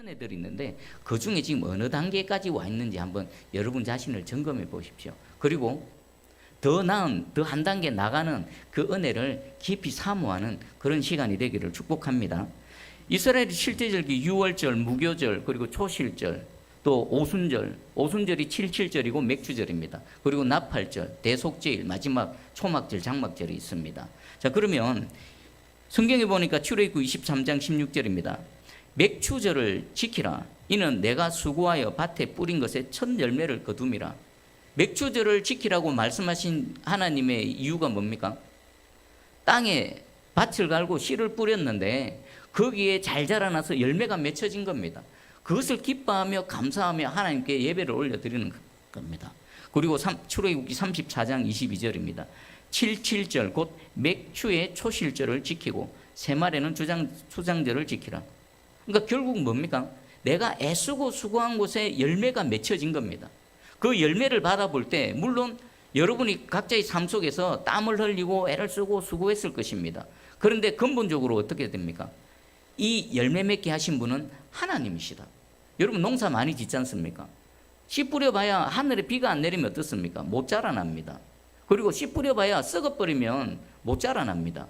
애들이 있는데 그 중에 지금 어느 단계까지 와 있는지 한번 여러분 자신을 점검해 보십시오. 그리고 더 나은, 더 한 단계 나가는 그 은혜를 깊이 사모하는 그런 시간이 되기를 축복합니다. 이스라엘의 실제절기 유월절, 무교절, 그리고 초실절, 또 오순절, 오순절이 77절이고 맥주절입니다. 그리고 나팔절, 대속제일, 마지막 초막절, 장막절이 있습니다. 자, 그러면 성경에 보니까 출애굽기 23장 16절입니다. 맥추절을 지키라. 이는 내가 수고하여 밭에 뿌린 것에 첫 열매를 거둠이라. 맥추절을 지키라고 말씀하신 하나님의 이유가 뭡니까? 땅에 밭을 갈고 씨를 뿌렸는데 거기에 잘 자라나서 열매가 맺혀진 겁니다. 그것을 기뻐하며 감사하며 하나님께 예배를 올려드리는 겁니다. 그리고 출애굽기 34장 22절입니다. 77절 곧 맥추의 초실절을 지키고 새말에는 주장절을 지키라. 그러니까 결국 뭡니까? 내가 애쓰고 수고한 곳에 열매가 맺혀진 겁니다. 그 열매를 받아볼 때 물론 여러분이 각자의 삶 속에서 땀을 흘리고 애를 쓰고 수고했을 것입니다. 그런데 근본적으로 어떻게 됩니까? 이 열매 맺게 하신 분은 하나님이시다. 여러분 농사 많이 짓지 않습니까? 씨 뿌려봐야 하늘에 비가 안 내리면 어떻습니까? 못 자라납니다. 그리고 씨 뿌려봐야 썩어버리면 못 자라납니다.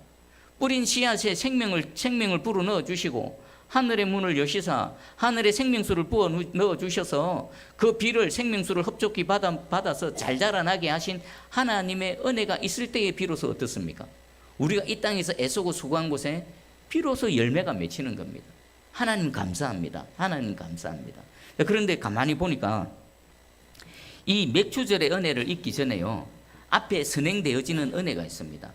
뿌린 씨앗에 생명을 불어넣어 주시고 하늘의 문을 여시사 하늘의 생명수를 부어 넣어 주셔서 그 비를 생명수를 흡족히 받아서 잘 자라나게 하신 하나님의 은혜가 있을 때에 비로소 어떻습니까? 우리가 이 땅에서 애쓰고 수고한 곳에 비로소 열매가 맺히는 겁니다. 하나님 감사합니다. 하나님 감사합니다. 그런데 가만히 보니까 이 맥추절의 은혜를 잊기 전에요, 앞에 선행되어지는 은혜가 있습니다.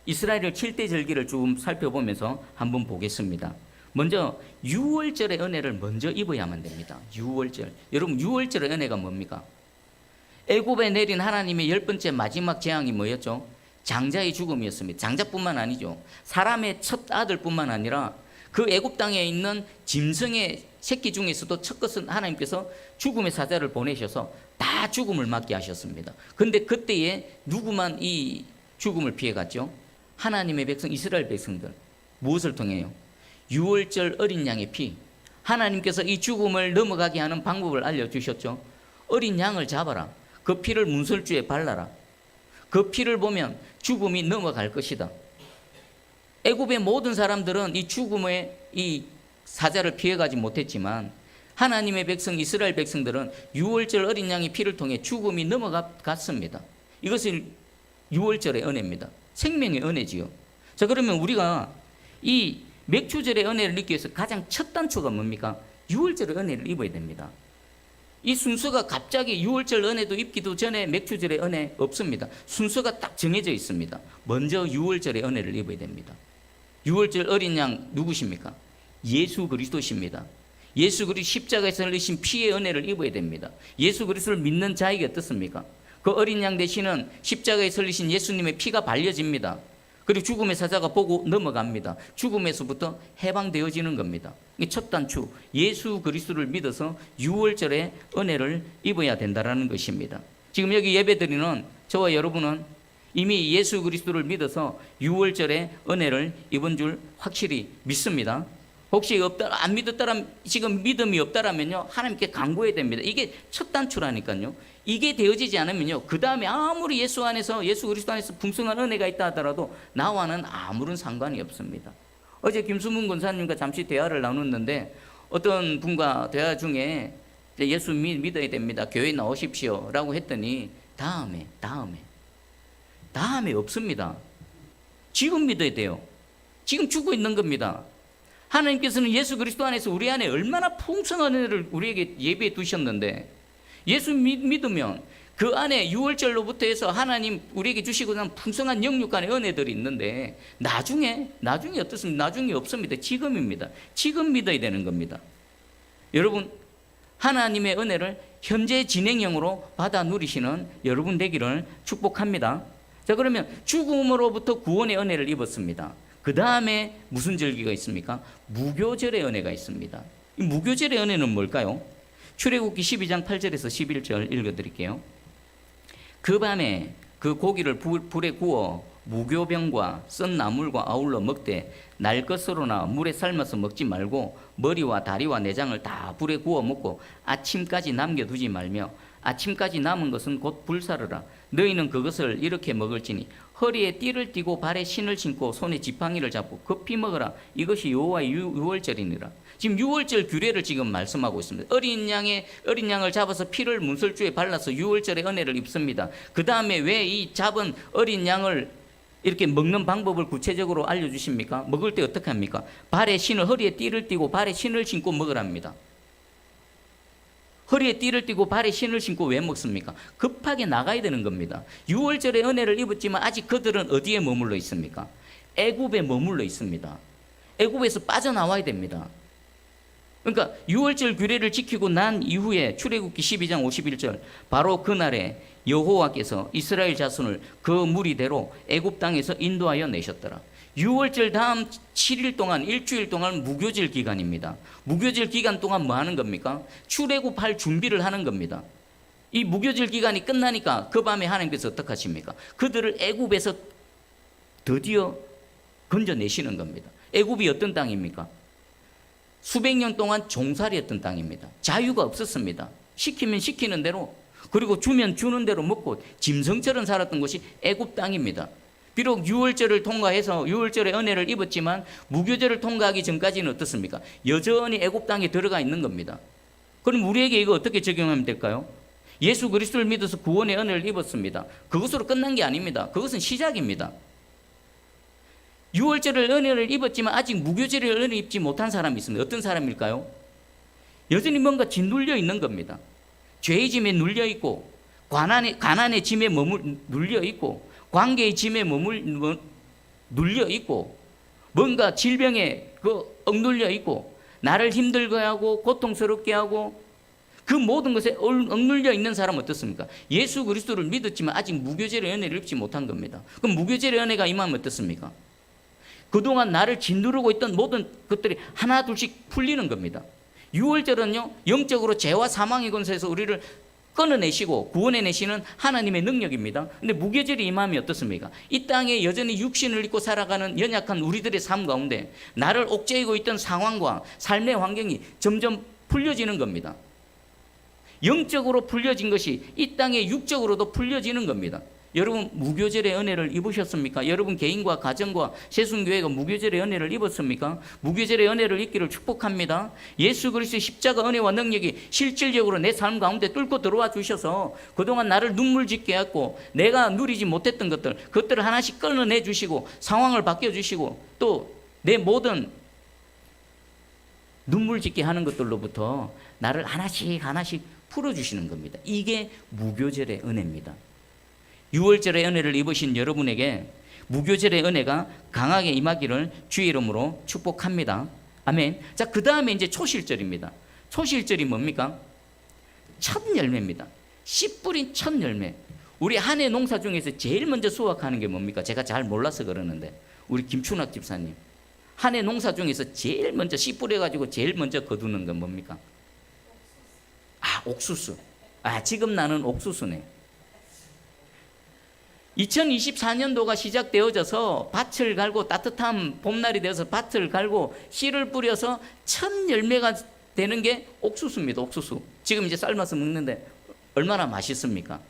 이스라엘의 7대 절기를 좀 살펴보면서 한번 보겠습니다. 먼저 유월절의 은혜를 먼저 입어야만 됩니다. 유월절. 여러분 유월절의 은혜가 뭡니까? 애굽에 내린 하나님의 10번째 마지막 재앙이 뭐였죠? 장자의 죽음이었습니다. 장자뿐만 아니죠. 사람의 첫 아들뿐만 아니라 그 애굽 땅에 있는 짐승의 새끼 중에서도 첫 것은 하나님께서 죽음의 사자를 보내셔서 다 죽음을 맞게 하셨습니다. 그런데 그때에 누구만 이 죽음을 피해갔죠? 하나님의 백성 이스라엘 백성들. 무엇을 통해요? 유월절 어린 양의 피. 하나님께서 이 죽음을 넘어가게 하는 방법을 알려주셨죠. 어린 양을 잡아라. 그 피를 문설주에 발라라. 그 피를 보면 죽음이 넘어갈 것이다. 애굽의 모든 사람들은 이 죽음의 이 사자를 피해가지 못했지만 하나님의 백성 이스라엘 백성들은 유월절 어린 양의 피를 통해 죽음이 넘어갔습니다. 이것을 유월절의 은혜입니다. 생명의 은혜지요. 자, 그러면 우리가 이 맥추절의 은혜를 느끼기 위해서 가장 첫 단초가 뭡니까? 유월절의 은혜를 입어야 됩니다. 이 순서가 갑자기 유월절 은혜도 입기도 전에 맥추절의 은혜 없습니다. 순서가 딱 정해져 있습니다. 먼저 유월절의 은혜를 입어야 됩니다. 유월절 어린 양 누구십니까? 예수 그리스도십니다. 예수 그리스도 십자가에서 흘리신 피의 은혜를 입어야 됩니다. 예수 그리스도를 믿는 자에게 어떻습니까? 그 어린 양 되시는 십자가에서 흘리신 예수님의 피가 발려집니다. 그리고 죽음의 사자가 보고 넘어갑니다. 죽음에서부터 해방되어지는 겁니다. 첫 단추, 예수 그리스도를 믿어서 유월절의 은혜를 입어야 된다는 것입니다. 지금 여기 예배드리는 저와 여러분은 이미 예수 그리스도를 믿어서 유월절의 은혜를 입은 줄 확실히 믿습니다. 혹시 안 믿었다면, 지금 믿음이 없다라면요, 하나님께 간구해야 됩니다. 이게 첫 단추라니까요. 이게 되어지지 않으면요, 그 다음에 아무리 예수 그리스도 안에서 풍성한 은혜가 있다 하더라도 나와는 아무런 상관이 없습니다. 어제 김수문 권사님과 잠시 대화를 나눴는데 어떤 분과 대화 중에 예수 믿어야 됩니다. 교회 나오십시오. 라고 했더니 다음에 없습니다. 지금 믿어야 돼요. 지금 죽고 있는 겁니다. 하나님께서는 예수 그리스도 안에서 우리 안에 얼마나 풍성한 은혜를 우리에게 예비해 두셨는데 예수 믿으면 그 안에 유월절로부터 해서 하나님 우리에게 주시고 난 풍성한 영육간의 은혜들이 있는데 나중에 어떻습니까? 나중에 없습니다. 지금입니다. 지금 믿어야 되는 겁니다. 여러분 하나님의 은혜를 현재 진행형으로 받아 누리시는 여러분 되기를 축복합니다. 자, 그러면 죽음으로부터 구원의 은혜를 입었습니다. 그 다음에 무슨 절기가 있습니까? 무교절의 은혜가 있습니다. 이 무교절의 은혜는 뭘까요? 출애굽기 12장 8절에서 11절 읽어드릴게요. 그 밤에 그 고기를 불에 구워 무교병과 썬 나물과 아울러 먹되 날 것으로나 물에 삶아서 먹지 말고 머리와 다리와 내장을 다 불에 구워 먹고 아침까지 남겨두지 말며 아침까지 남은 것은 곧 불사르라. 너희는 그것을 이렇게 먹을지니 허리에 띠를 띠고 발에 신을 신고 손에 지팡이를 잡고 급히 먹으라. 이것이 여호와의 유월절이니라. 지금 유월절 규례를 지금 말씀하고 있습니다. 어린 양을 잡아서 피를 문설주에 발라서 유월절의 은혜를 입습니다. 그 다음에 왜 이 잡은 어린 양을 이렇게 먹는 방법을 구체적으로 알려주십니까? 먹을 때 어떻게 합니까? 허리에 띠를 띠고 발에 신을 신고 먹으랍니다. 허리에 띠를 띠고 발에 신을 신고 왜 먹습니까? 급하게 나가야 되는 겁니다. 유월절의 은혜를 입었지만 아직 그들은 어디에 머물러 있습니까? 애굽에 머물러 있습니다. 애굽에서 빠져나와야 됩니다. 그러니까 유월절 규례를 지키고 난 이후에 출애굽기 12장 51절 바로 그날에 여호와께서 이스라엘 자손을 그 무리대로 애굽 땅에서 인도하여 내셨더라. 유월절 다음 7일 동안 일주일 동안 무교절 기간입니다. 무교절 기간 동안 뭐 하는 겁니까? 출애굽할 준비를 하는 겁니다. 이 무교절 기간이 끝나니까 그 밤에 하나님께서 어떻게 하십니까? 그들을 애굽에서 드디어 건져내시는 겁니다. 애굽이 어떤 땅입니까? 수백 년 동안 종살이였던 땅입니다. 자유가 없었습니다. 시키면 시키는 대로, 그리고 주면 주는 대로 먹고 짐승처럼 살았던 곳이 애굽 땅입니다. 비록 유월절을 통과해서 유월절의 은혜를 입었지만 무교절을 통과하기 전까지는 어떻습니까? 여전히 애굽 땅에 들어가 있는 겁니다. 그럼 우리에게 이거 어떻게 적용하면 될까요? 예수 그리스도를 믿어서 구원의 은혜를 입었습니다. 그것으로 끝난 게 아닙니다. 그것은 시작입니다. 유월절의 은혜를 입었지만 아직 무교절의 은혜를 입지 못한 사람이 있습니다. 어떤 사람일까요? 여전히 뭔가 짓눌려 있는 겁니다. 죄의 짐에 눌려 있고 가난의 짐에 눌려 있고 관계의 짐에 눌려 있고 뭔가 질병에 억눌려 있고 나를 힘들게 하고 고통스럽게 하고 그 모든 것에 억눌려 있는 사람은 어떻습니까? 예수 그리스도를 믿었지만 아직 무교절의 은혜를 입지 못한 겁니다. 그럼 무교절의 은혜가 임하면 어떻습니까? 그동안 나를 짓누르고 있던 모든 것들이 하나 둘씩 풀리는 겁니다. 유월절은요, 영적으로 죄와 사망의 권세에서 우리를 끊어내시고 구원해내시는 하나님의 능력입니다. 근데 무교절이 임하면 어떻습니까? 이 땅에 여전히 육신을 입고 살아가는 연약한 우리들의 삶 가운데 나를 옥죄이고 있던 상황과 삶의 환경이 점점 풀려지는 겁니다. 영적으로 풀려진 것이 이 땅에 육적으로도 풀려지는 겁니다. 여러분 무교절의 은혜를 입으셨습니까? 여러분 개인과 가정과 새순교회가 무교절의 은혜를 입었습니까? 무교절의 은혜를 입기를 축복합니다. 예수 그리스도의 십자가 은혜와 능력이 실질적으로 내 삶 가운데 뚫고 들어와 주셔서 그동안 나를 눈물 짓게 했고 내가 누리지 못했던 그것들을 하나씩 끊어내 주시고 상황을 바뀌어 주시고 또 내 모든 눈물 짓게 하는 것들로부터 나를 하나씩 풀어주시는 겁니다. 이게 무교절의 은혜입니다. 유월절의 은혜를 입으신 여러분에게 무교절의 은혜가 강하게 임하기를 주의 이름으로 축복합니다. 아멘. 자, 그 다음에 이제 초실절입니다. 초실절이 뭡니까? 첫 열매입니다. 씨 뿌린 첫 열매. 우리 한 해 농사 중에서 제일 먼저 수확하는 게 뭡니까? 제가 잘 몰라서 그러는데 우리 김춘학 집사님 한 해 농사 중에서 제일 먼저 씨 뿌려가지고 제일 먼저 거두는 건 뭡니까? 옥수수. 지금 나는 옥수수네. 2024년도가 시작되어져서 밭을 갈고 따뜻한 봄날이 되어서 밭을 갈고 씨를 뿌려서 첫 열매가 되는 게 옥수수입니다. 옥수수. 지금 이제 삶아서 먹는데 얼마나 맛있습니까?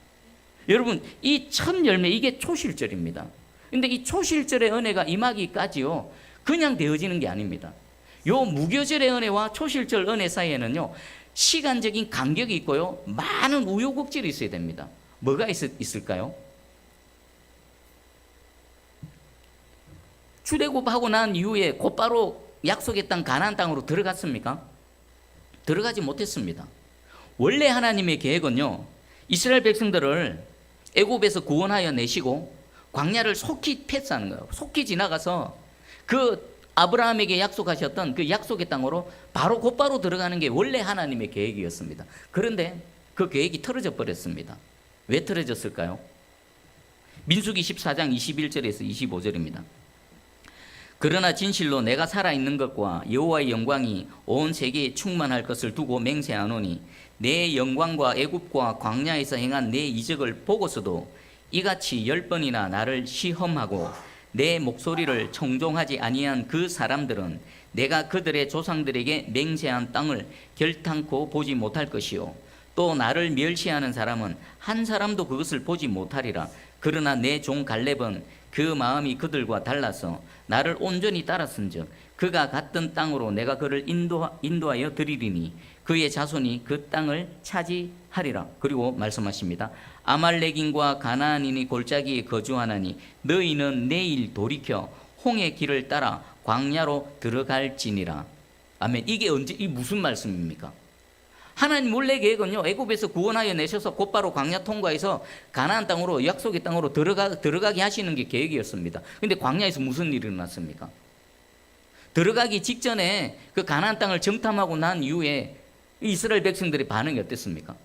여러분 이 첫 열매 이게 초실절입니다. 근데 이 초실절의 은혜가 임하기까지요 그냥 되어지는 게 아닙니다. 요 무교절의 은혜와 초실절 은혜 사이에는요 시간적인 간격이 있고요 많은 우여곡절이 있어야 됩니다. 뭐가 있을까요? 출애굽하고 난 이후에 곧바로 약속의 땅 가나안 땅으로 들어갔습니까? 들어가지 못했습니다. 원래 하나님의 계획은요 이스라엘 백성들을 애굽에서 구원하여 내시고 광야를 속히 패스하는 거예요. 속히 지나가서 그 아브라함에게 약속하셨던 그 약속의 땅으로 곧바로 들어가는 게 원래 하나님의 계획이었습니다. 그런데 그 계획이 틀어져 버렸습니다. 왜 틀어졌을까요? 민수기 14장 21절에서 25절입니다. 그러나 진실로 내가 살아있는 것과 여호와의 영광이 온 세계에 충만할 것을 두고 맹세하노니 내 영광과 애굽과 광야에서 행한 내 이적을 보고서도 이같이 10번이나 나를 시험하고 내 목소리를 청종하지 아니한 그 사람들은 내가 그들의 조상들에게 맹세한 땅을 결탄코 보지 못할 것이요 또 나를 멸시하는 사람은 한 사람도 그것을 보지 못하리라. 그러나 내 종 갈렙은 그 마음이 그들과 달라서 나를 온전히 따랐은즉 그가 갔던 땅으로 내가 그를 인도하여 드리리니 그의 자손이 그 땅을 차지하리라. 그리고 말씀하십니다. 아말렉인과 가나안인이 골짜기에 거주하나니 너희는 내일 돌이켜 홍해 길을 따라 광야로 들어갈지니라. 아멘. 이게 언제, 이 무슨 말씀입니까? 하나님 원래 계획은요, 애굽에서 구원하여 내셔서 곧바로 광야 통과해서 가나안 땅으로, 약속의 땅으로 들어가게 하시는 게 계획이었습니다. 근데 광야에서 무슨 일이 일어났습니까? 들어가기 직전에 그 가나안 땅을 정탐하고 난 이후에 이스라엘 백성들의 반응이 어땠습니까?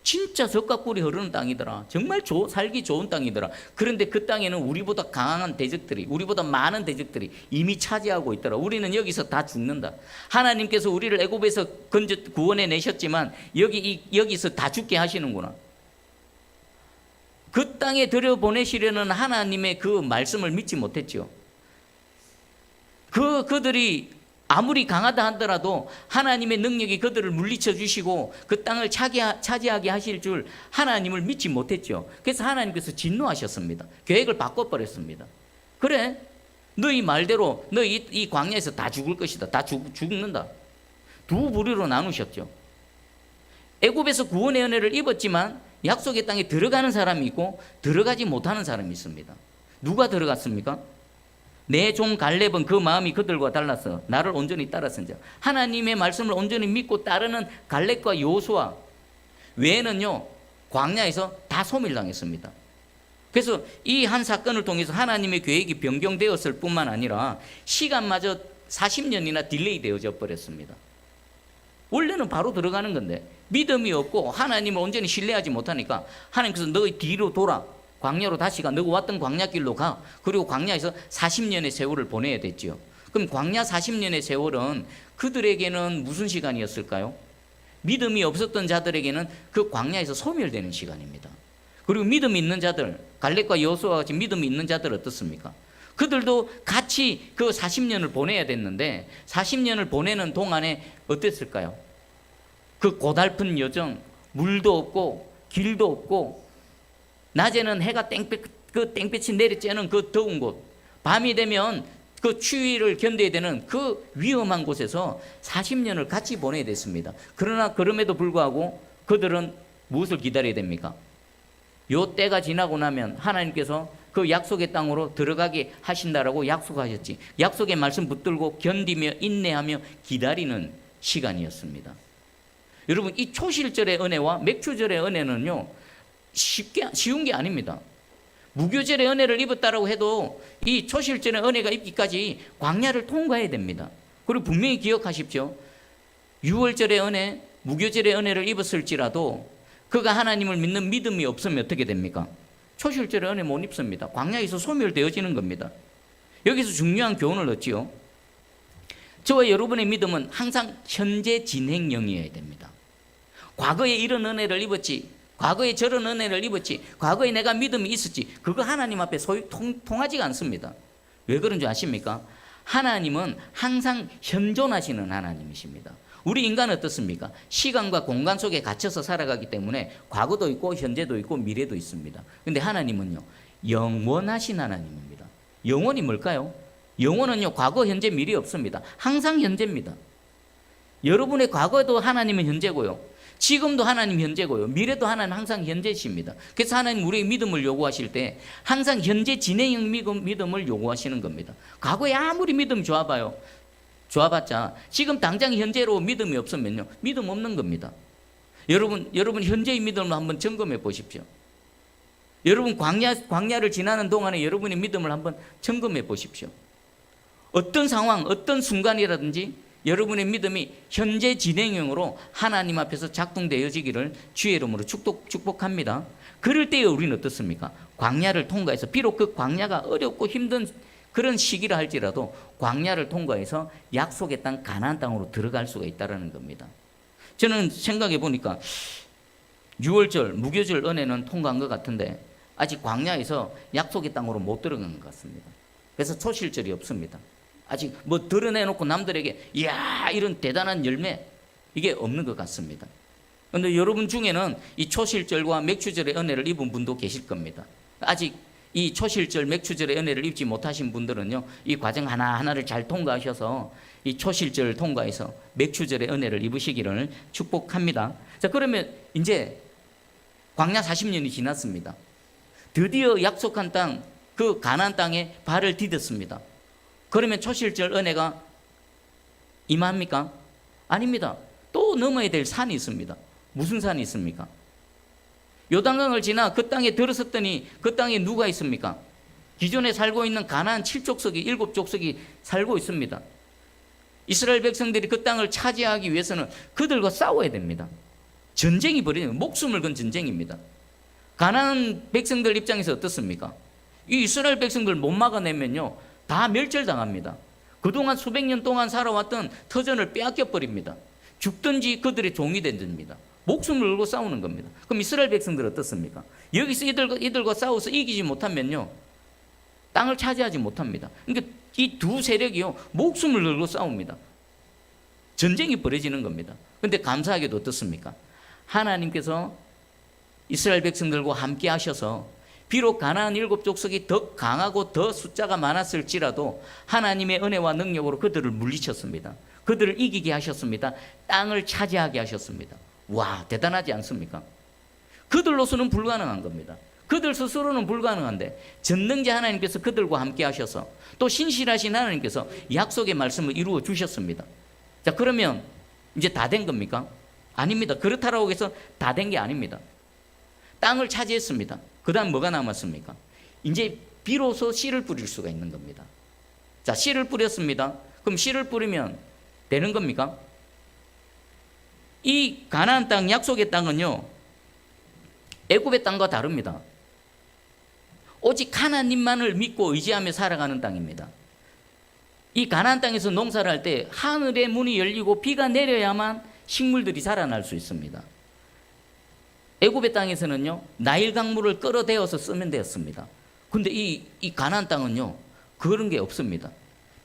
진짜 젖과 꿀이 흐르는 땅이더라. 정말 살기 좋은 땅이더라. 그런데 그 땅에는 우리보다 강한 대적들이, 우리보다 많은 대적들이 이미 차지하고 있더라. 우리는 여기서 다 죽는다. 하나님께서 우리를 애굽에서 구원해 내셨지만 여기서 다 죽게 하시는구나. 그 땅에 들여보내시려는 하나님의 그 말씀을 믿지 못했죠. 그들이 아무리 강하다 하더라도 하나님의 능력이 그들을 물리쳐 주시고 그 땅을 차지하게 하실 줄 하나님을 믿지 못했죠. 그래서 하나님께서 진노하셨습니다. 계획을 바꿔버렸습니다. 그래, 너희 말대로 너희 이 광야에서 다 죽을 것이다. 다 죽는다. 두 부류로 나누셨죠. 애굽에서 구원의 은혜를 입었지만 약속의 땅에 들어가는 사람이 있고 들어가지 못하는 사람이 있습니다. 누가 들어갔습니까? 내 종 갈렙은 그 마음이 그들과 달라서 나를 온전히 따랐은즉 하나님의 말씀을 온전히 믿고 따르는 갈렙과 여호수아 외에는요 광야에서 다 소멸당했습니다. 그래서 이 한 사건을 통해서 하나님의 계획이 변경되었을 뿐만 아니라 시간마저 40년이나 딜레이 되어져 버렸습니다. 원래는 바로 들어가는 건데 믿음이 없고 하나님을 온전히 신뢰하지 못하니까 하나님께서 너희 뒤로 돌아 광야로 다시 가. 너가 왔던 광야길로 가. 그리고 광야에서 40년의 세월을 보내야 됐죠. 그럼 광야 40년의 세월은 그들에게는 무슨 시간이었을까요? 믿음이 없었던 자들에게는 그 광야에서 소멸되는 시간입니다. 그리고 믿음이 있는 자들, 갈렙과 여호수아와 같이 믿음이 있는 자들 어떻습니까? 그들도 같이 그 40년을 보내야 됐는데 40년을 보내는 동안에 어땠을까요? 그 고달픈 여정, 물도 없고 길도 없고 낮에는 해가 땡볕이 내리쬐는 그 더운 곳, 밤이 되면 그 추위를 견뎌야 되는 그 위험한 곳에서 40년을 같이 보내야 됐습니다. 그러나 그럼에도 불구하고 그들은 무엇을 기다려야 됩니까? 요 때가 지나고 나면 하나님께서 그 약속의 땅으로 들어가게 하신다라고 약속하셨지. 약속의 말씀 붙들고 견디며 인내하며 기다리는 시간이었습니다. 여러분, 이 초실절의 은혜와 맥주절의 은혜는요 쉬운 게 아닙니다. 무교절의 은혜를 입었다라고 해도 이 초실절의 은혜가 입기까지 광야를 통과해야 됩니다. 그리고 분명히 기억하십시오. 6월절의 은혜, 무교절의 은혜를 입었을지라도 그가 하나님을 믿는 믿음이 없으면 어떻게 됩니까? 초실절의 은혜 못 입습니다. 광야에서 소멸되어지는 겁니다. 여기서 중요한 교훈을 얻지요. 저와 여러분의 믿음은 항상 현재 진행형이어야 됩니다. 과거에 이런 은혜를 입었지, 과거에 저런 은혜를 입었지, 과거에 내가 믿음이 있었지, 그거 하나님 앞에 통하지가 않습니다. 왜 그런 줄 아십니까? 하나님은 항상 현존하시는 하나님이십니다. 우리 인간은 어떻습니까? 시간과 공간 속에 갇혀서 살아가기 때문에 과거도 있고 현재도 있고 미래도 있습니다. 그런데 하나님은요 영원하신 하나님입니다. 영원이 뭘까요? 영원은요 과거, 현재, 미래 없습니다. 항상 현재입니다. 여러분의 과거도 하나님은 현재고요, 지금도 하나님 현재고요, 미래도 하나님 항상 현재십니다. 그래서 하나님 우리의 믿음을 요구하실 때 항상 현재 진행형 믿음을 요구하시는 겁니다. 과거에 아무리 믿음 좋아봤자 지금 당장 현재로 믿음이 없으면요 믿음 없는 겁니다. 여러분 현재의 믿음을 한번 점검해 보십시오. 여러분 광야를 지나는 동안에 여러분의 믿음을 한번 점검해 보십시오. 어떤 상황, 어떤 순간이라든지 여러분의 믿음이 현재 진행형으로 하나님 앞에서 작동되어지기를 주의 이름으로 축복합니다. 그럴 때에 우리는 어떻습니까? 광야를 통과해서 비록 그 광야가 어렵고 힘든 그런 시기라 할지라도 광야를 통과해서 약속의 땅 가나안 땅으로 들어갈 수가 있다는 겁니다. 저는 생각해 보니까 6월절 무교절 은혜는 통과한 것 같은데 아직 광야에서 약속의 땅으로 못 들어간 것 같습니다. 그래서 초실절이 없습니다. 아직 뭐 드러내놓고 남들에게 이야 이런 대단한 열매 이게 없는 것 같습니다. 그런데 여러분 중에는 이 초실절과 맥추절의 은혜를 입은 분도 계실 겁니다. 아직 이 초실절 맥추절의 은혜를 입지 못하신 분들은요, 이 과정 하나하나를 잘 통과하셔서 이 초실절 통과해서 맥추절의 은혜를 입으시기를 축복합니다. 자, 그러면 이제 광야 40년이 지났습니다. 드디어 약속한 땅, 그 가나안 땅에 발을 디뎠습니다. 그러면 초실절 은혜가 임합니까? 아닙니다. 또 넘어야 될 산이 있습니다. 무슨 산이 있습니까? 요단강을 지나 그 땅에 들어섰더니 그 땅에 누가 있습니까? 기존에 살고 있는 가나안 7족속이 7족속이 살고 있습니다. 이스라엘 백성들이 그 땅을 차지하기 위해서는 그들과 싸워야 됩니다. 전쟁이 벌어지는 목숨을 건 전쟁입니다. 가나안 백성들 입장에서 어떻습니까? 이 이스라엘 백성들 못 막아내면요 다 멸절당합니다. 그동안 수백 년 동안 살아왔던 터전을 빼앗겨 버립니다. 죽든지 그들의 종이 된답니다. 목숨을 걸고 싸우는 겁니다. 그럼 이스라엘 백성들 어떻습니까? 여기서 이들과 싸워서 이기지 못하면요 땅을 차지하지 못합니다. 그러니까 이 두 세력이요 목숨을 걸고 싸웁니다. 전쟁이 벌어지는 겁니다. 그런데 감사하게도 어떻습니까? 하나님께서 이스라엘 백성들과 함께 하셔서 비록 가나안 7족속이 더 강하고 더 숫자가 많았을지라도 하나님의 은혜와 능력으로 그들을 물리쳤습니다. 그들을 이기게 하셨습니다. 땅을 차지하게 하셨습니다. 와, 대단하지 않습니까? 그들로서는 불가능한 겁니다. 그들 스스로는 불가능한데 전능자 하나님께서 그들과 함께 하셔서 또 신실하신 하나님께서 약속의 말씀을 이루어 주셨습니다. 자, 그러면 이제 다 된 겁니까? 아닙니다. 그렇다라고 해서 다 된 게 아닙니다. 땅을 차지했습니다. 그 다음 뭐가 남았습니까? 이제 비로소 씨를 뿌릴 수가 있는 겁니다. 자, 씨를 뿌렸습니다. 그럼 씨를 뿌리면 되는 겁니까? 이 가나안 땅, 약속의 땅은요 애굽의 땅과 다릅니다. 오직 하나님만을 믿고 의지하며 살아가는 땅입니다. 이 가나안 땅에서 농사를 할 때 하늘의 문이 열리고 비가 내려야만 식물들이 자라날 수 있습니다. 애굽의 땅에서는요 나일 강물을 끌어대어서 쓰면 되었습니다. 근데 이 가나안 땅은요 그런 게 없습니다.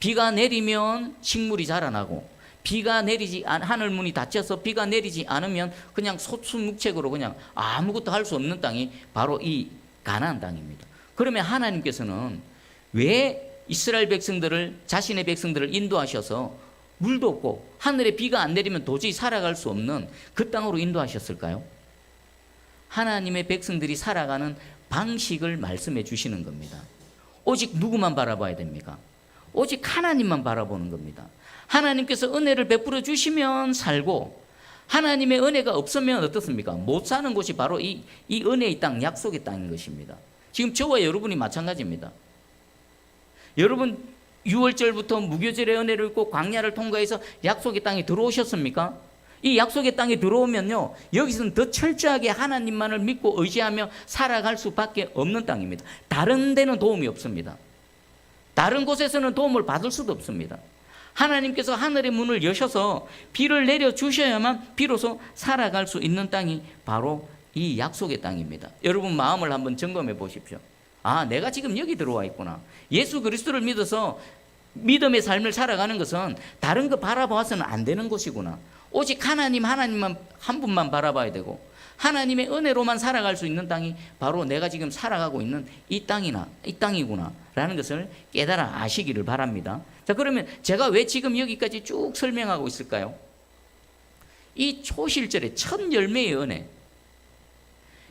비가 내리면 식물이 자라나고 비가 내리지 하늘 문이 닫혀서 비가 내리지 않으면 그냥 소수묵책으로 그냥 아무것도 할 수 없는 땅이 바로 이 가나안 땅입니다. 그러면 하나님께서는 왜 이스라엘 백성들을 자신의 백성들을 인도하셔서 물도 없고 하늘에 비가 안 내리면 도저히 살아갈 수 없는 그 땅으로 인도하셨을까요? 하나님의 백성들이 살아가는 방식을 말씀해 주시는 겁니다. 오직 누구만 바라봐야 됩니까? 오직 하나님만 바라보는 겁니다. 하나님께서 은혜를 베풀어 주시면 살고 하나님의 은혜가 없으면 어떻습니까? 못 사는 곳이 바로 이 은혜의 땅, 약속의 땅인 것입니다. 지금 저와 여러분이 마찬가지입니다. 여러분 6월절부터 무교절의 은혜를 입고 광야를 통과해서 약속의 땅에 들어오셨습니까? 이 약속의 땅에 들어오면요 여기서는 더 철저하게 하나님만을 믿고 의지하며 살아갈 수밖에 없는 땅입니다. 다른 데는 도움이 없습니다. 다른 곳에서는 도움을 받을 수도 없습니다. 하나님께서 하늘의 문을 여셔서 비를 내려주셔야만 비로소 살아갈 수 있는 땅이 바로 이 약속의 땅입니다. 여러분 마음을 한번 점검해 보십시오. 아, 내가 지금 여기 들어와 있구나. 예수 그리스도를 믿어서 믿음의 삶을 살아가는 것은 다른 거 바라봐서는 안 되는 것이구나. 오직 하나님만 한 분만 바라봐야 되고 하나님의 은혜로만 살아갈 수 있는 땅이 바로 내가 지금 살아가고 있는 이 땅이구나 라는 것을 깨달아 아시기를 바랍니다. 자, 그러면 제가 왜 지금 여기까지 쭉 설명하고 있을까요? 이 초실절의 첫 열매의 은혜.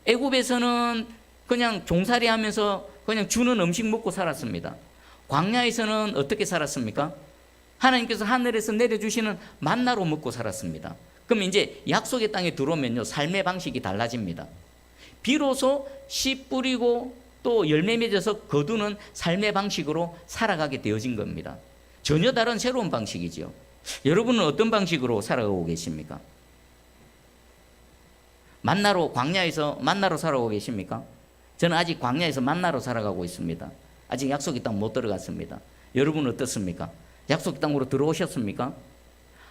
애굽에서는 그냥 종살이 하면서 그냥 주는 음식 먹고 살았습니다. 광야에서는 어떻게 살았습니까? 하나님께서 하늘에서 내려주시는 만나로 먹고 살았습니다. 그럼 이제 약속의 땅에 들어오면요 삶의 방식이 달라집니다. 비로소 씨 뿌리고 또 열매 맺어서 거두는 삶의 방식으로 살아가게 되어진 겁니다. 전혀 다른 새로운 방식이죠. 여러분은 어떤 방식으로 살아가고 계십니까? 광야에서 만나로 살아가고 계십니까? 저는 아직 광야에서 만나로 살아가고 있습니다. 아직 약속의 땅 못 들어갔습니다. 여러분은 어떻습니까? 약속의 땅으로 들어오셨습니까?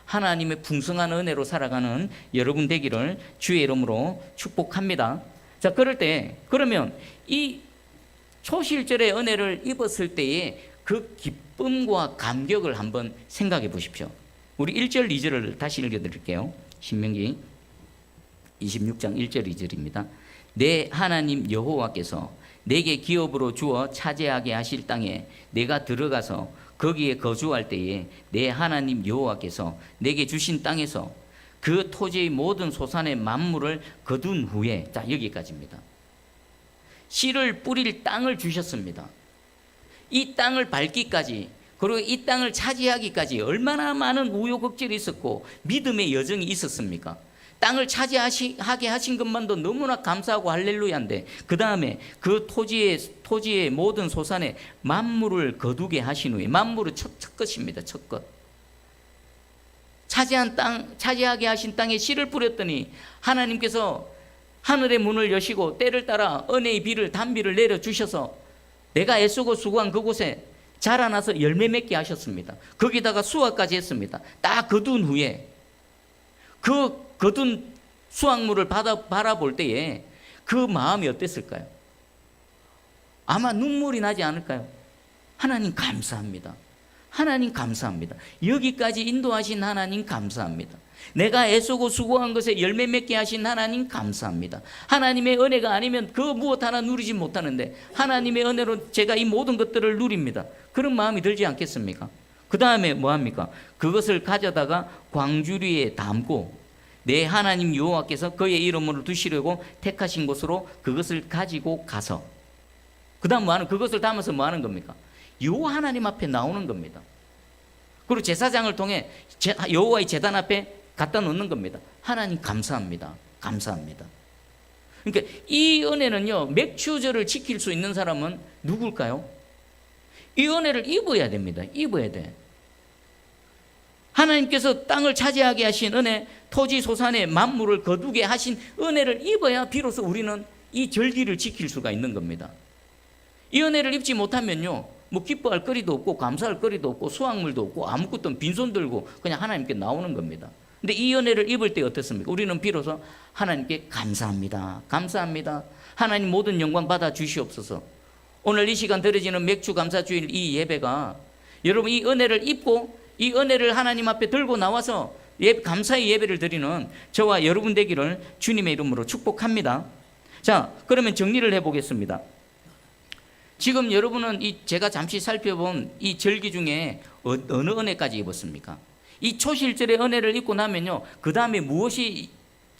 하나님의 풍성한 은혜로 살아가는 여러분 되기를 주의 이름으로 축복합니다. 자, 그럴 때 그러면 이 초실절의 은혜를 입었을 때의 그 기쁨과 감격을 한번 생각해 보십시오. 우리 1절 2절을 다시 읽어 드릴게요. 신명기 26장 1절 2절입니다. 내 하나님 여호와께서 내게 기업으로 주어 차지하게 하실 땅에 내가 들어가서 거기에 거주할 때에 내 하나님 여호와께서 내게 주신 땅에서 그 토지의 모든 소산의 만물을 거둔 후에, 자, 여기까지입니다. 씨를 뿌릴 땅을 주셨습니다. 이 땅을 밟기까지, 그리고 이 땅을 차지하기까지 얼마나 많은 우여곡절이 있었고 믿음의 여정이 있었습니까? 땅을 차지하게 하신 것만도 너무나 감사하고 할렐루야인데, 그 다음에 그 토지의 모든 소산에 만물을 거두게 하신 후에, 만물은 첫 것입니다. 첫 것. 차지하게 하신 땅에 씨를 뿌렸더니 하나님께서 하늘의 문을 여시고 때를 따라 은혜의 비를, 단비를 내려주셔서 내가 애쓰고 수고한 그곳에 자라나서 열매 맺게 하셨습니다. 거기다가 수확까지 했습니다. 딱 거둔 후에 그 거둔 수확물을 바라볼 때에 그 마음이 어땠을까요? 아마 눈물이 나지 않을까요? 하나님 감사합니다. 하나님 감사합니다. 여기까지 인도하신 하나님 감사합니다. 내가 애쓰고 수고한 것에 열매 맺게 하신 하나님 감사합니다. 하나님의 은혜가 아니면 그 무엇 하나 누리지 못하는데 하나님의 은혜로 제가 이 모든 것들을 누립니다. 그런 마음이 들지 않겠습니까? 그 다음에 뭐합니까? 그것을 가져다가 광주리에 담고 내 하나님 여호와께서 그의 이름으로 두시려고 택하신 곳으로 그것을 가지고 가서, 그 다음 뭐하는, 그것을 담아서 뭐하는 겁니까? 여호와 하나님 앞에 나오는 겁니다. 그리고 제사장을 통해 여호와의 제단 앞에 갖다 놓는 겁니다. 하나님 감사합니다. 감사합니다. 그러니까 이 은혜는요, 맥추절을 지킬 수 있는 사람은 누굴까요? 이 은혜를 입어야 됩니다. 입어야 돼. 하나님께서 땅을 차지하게 하신 은혜, 토지 소산의 만물을 거두게 하신 은혜를 입어야 비로소 우리는 이 절기를 지킬 수가 있는 겁니다. 이 은혜를 입지 못하면요, 뭐 기뻐할 거리도 없고 감사할 거리도 없고 수확물도 없고 아무것도 없고 빈손 들고 그냥 하나님께 나오는 겁니다. 근데 이 은혜를 입을 때 어떻습니까? 우리는 비로소 하나님께 감사합니다. 감사합니다. 하나님 모든 영광 받아 주시옵소서. 오늘 이 시간 드려지는 맥주 감사주일 이 예배가 여러분 이 은혜를 입고 이 은혜를 하나님 앞에 들고 나와서 감사의 예배를 드리는 저와 여러분 되기를 주님의 이름으로 축복합니다. 자, 그러면 정리를 해보겠습니다. 지금 여러분은 제가 잠시 살펴본 이 절기 중에 어느 은혜까지 입었습니까? 이 초실절의 은혜를 입고 나면요, 그 다음에 무엇이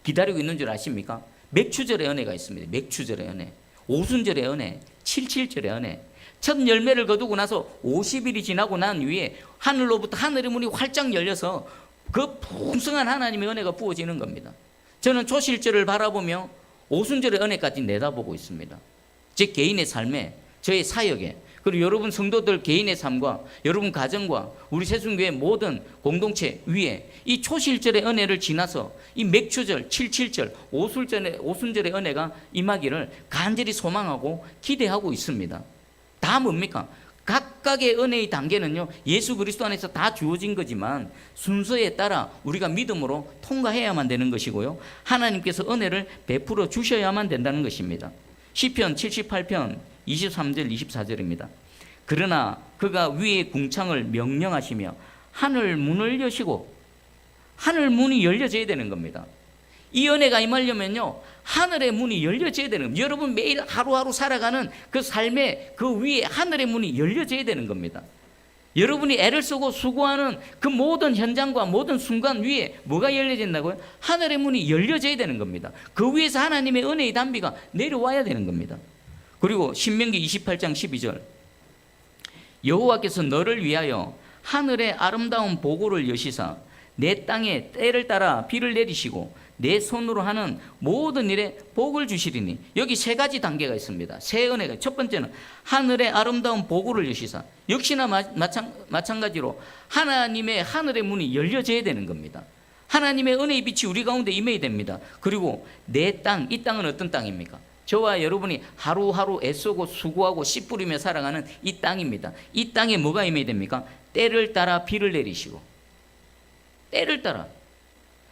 기다리고 있는 줄 아십니까? 맥추절의 은혜가 있습니다. 맥추절의 은혜, 오순절의 은혜, 칠칠절의 은혜. 첫 열매를 거두고 나서 50일이 지나고 난 후에 하늘로부터 하늘의 문이 활짝 열려서 그 풍성한 하나님의 은혜가 부어지는 겁니다. 저는 초실절을 바라보며 오순절의 은혜까지 내다보고 있습니다. 제 개인의 삶에, 저의 사역에, 그리고 여러분 성도들 개인의 삶과 여러분 가정과 우리 새순교회 모든 공동체 위에 이 초실절의 은혜를 지나서 이 맥추절, 칠칠절, 오순절의 은혜가 임하기를 간절히 소망하고 기대하고 있습니다. 다 뭡니까? 각각의 은혜의 단계는요, 예수 그리스도 안에서 다 주어진 거지만 순서에 따라 우리가 믿음으로 통과해야만 되는 것이고요, 하나님께서 은혜를 베풀어 주셔야만 된다는 것입니다. 시편 78편 23절 24절입니다. 그러나 그가 위의 궁창을 명령하시며 하늘 문을 여시고, 하늘 문이 열려져야 되는 겁니다. 이 은혜가 임하려면요, 하늘의 문이 열려져야 되는 겁니다. 여러분 매일 하루하루 살아가는 그 삶의 그 위에 하늘의 문이 열려져야 되는 겁니다. 여러분이 애를 쓰고 수고하는 그 모든 현장과 모든 순간 위에 뭐가 열려진다고요? 하늘의 문이 열려져야 되는 겁니다. 그 위에서 하나님의 은혜의 단비가 내려와야 되는 겁니다. 그리고 신명기 28장 12절, 여호와께서 너를 위하여 하늘의 아름다운 보고를 여시사 내 땅에 때를 따라 비를 내리시고 내 손으로 하는 모든 일에 복을 주시리니. 여기 세 가지 단계가 있습니다. 세 은혜가. 첫 번째는 하늘의 아름다운 보고를 여시사, 역시나 마찬가지로 하나님의 하늘의 문이 열려져야 되는 겁니다. 하나님의 은혜의 빛이 우리 가운데 임해야 됩니다. 그리고 내 땅, 이 땅은 어떤 땅입니까? 저와 여러분이 하루하루 애쓰고 수고하고 씨 뿌리며 살아가는 이 땅입니다. 이 땅에 뭐가 임해야 됩니까? 때를 따라 비를 내리시고, 때를 따라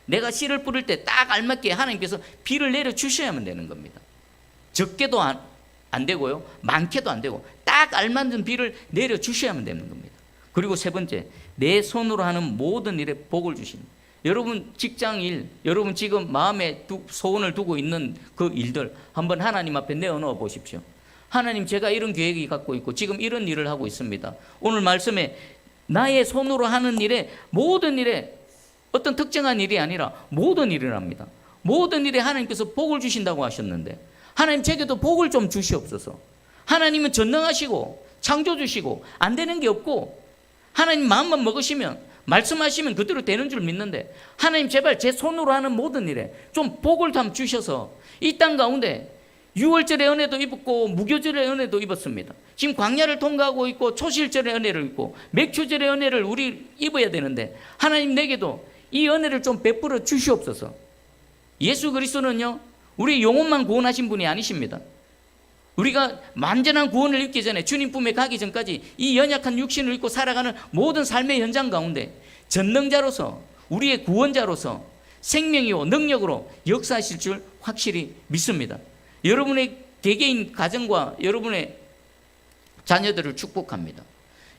내가 씨를 뿌릴 때 딱 알맞게 하나님께서 비를 내려주셔야만 되는 겁니다. 적게도 안 되고요, 많게도 안 되고 딱 알맞은 비를 내려주셔야만 되는 겁니다. 그리고 세 번째, 내 손으로 하는 모든 일에 복을 주십니다. 여러분 직장일, 여러분 지금 마음에 소원을 두고 있는 그 일들 한번 하나님 앞에 내어놓아 보십시오. 하나님, 제가 이런 계획이 갖고 있고 지금 이런 일을 하고 있습니다. 오늘 말씀에 나의 손으로 하는 일에, 모든 일에, 어떤 특정한 일이 아니라 모든 일을 합니다. 모든 일에 하나님께서 복을 주신다고 하셨는데, 하나님 제게도 복을 좀 주시옵소서. 하나님은 전능하시고 창조주시고 안 되는 게 없고, 하나님 마음만 먹으시면, 말씀하시면 그대로 되는 줄 믿는데, 하나님 제발 제 손으로 하는 모든 일에 좀 복을 좀 주셔서 이 땅 가운데 유월절의 은혜도 입었고 무교절의 은혜도 입었습니다. 지금 광야를 통과하고 있고 초실절의 은혜를 입고 맥추절의 은혜를 우리 입어야 되는데, 하나님 내게도 이 은혜를 좀 베풀어 주시옵소서. 예수 그리스도는요, 우리 영혼만 구원하신 분이 아니십니다. 우리가 완전한 구원을 입기 전에, 주님 품에 가기 전까지 이 연약한 육신을 입고 살아가는 모든 삶의 현장 가운데 전능자로서, 우리의 구원자로서 생명이요 능력으로 역사하실 줄 확실히 믿습니다. 여러분의 개개인 가정과 여러분의 자녀들을 축복합니다.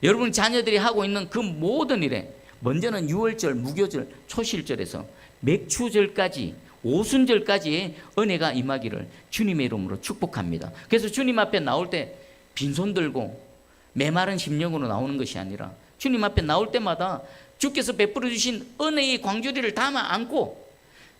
여러분 자녀들이 하고 있는 그 모든 일에, 먼저는 유월절, 무교절, 초실절에서 맥추절까지, 오순절까지의 은혜가 임하기를 주님의 이름으로 축복합니다. 그래서 주님 앞에 나올 때 빈손 들고 메마른 심령으로 나오는 것이 아니라, 주님 앞에 나올 때마다 주께서 베풀어 주신 은혜의 광주리를 담아 안고,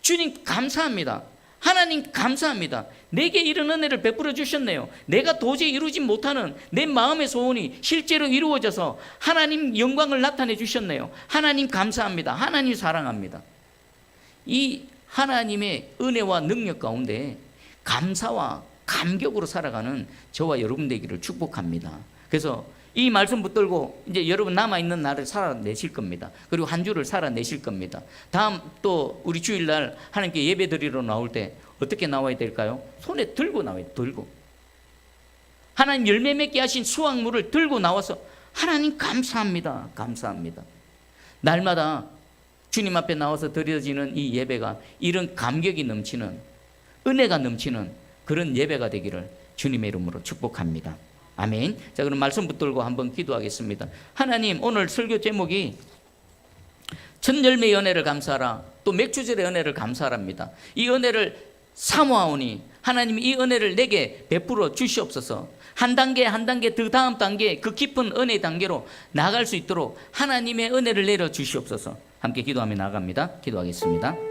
주님 감사합니다, 하나님 감사합니다, 내게 이런 은혜를 베풀어 주셨네요, 내가 도저히 이루지 못하는 내 마음의 소원이 실제로 이루어져서 하나님 영광을 나타내 주셨네요, 하나님 감사합니다, 하나님 사랑합니다. 이 하나님의 은혜와 능력 가운데 감사와 감격으로 살아가는 저와 여러분 되기를 축복합니다. 그래서 이 말씀 붙들고 이제 여러분 남아있는 날을 살아내실 겁니다. 그리고 한 주를 살아내실 겁니다. 다음 또 우리 주일날 하나님께 예배 드리러 나올 때 어떻게 나와야 될까요? 손에 들고 나와야 돼요. 들고. 하나님 열매 맺게 하신 수확물을 들고 나와서 하나님 감사합니다, 감사합니다. 날마다 주님 앞에 나와서 드려지는 이 예배가 이런 감격이 넘치는, 은혜가 넘치는 그런 예배가 되기를 주님의 이름으로 축복합니다. 아멘. 자, 그럼 말씀 붙들고 한번 기도하겠습니다. 하나님, 오늘 설교 제목이 첫 열매의 은혜를 감사하라, 또 맥주절의 은혜를 감사하랍니다. 이 은혜를 사모하오니 하나님 이 은혜를 내게 베풀어 주시옵소서. 한 단계 한 단계 그 다음 단계, 그 깊은 은혜의 단계로 나아갈 수 있도록 하나님의 은혜를 내려 주시옵소서. 함께 기도하며 나아갑니다. 기도하겠습니다.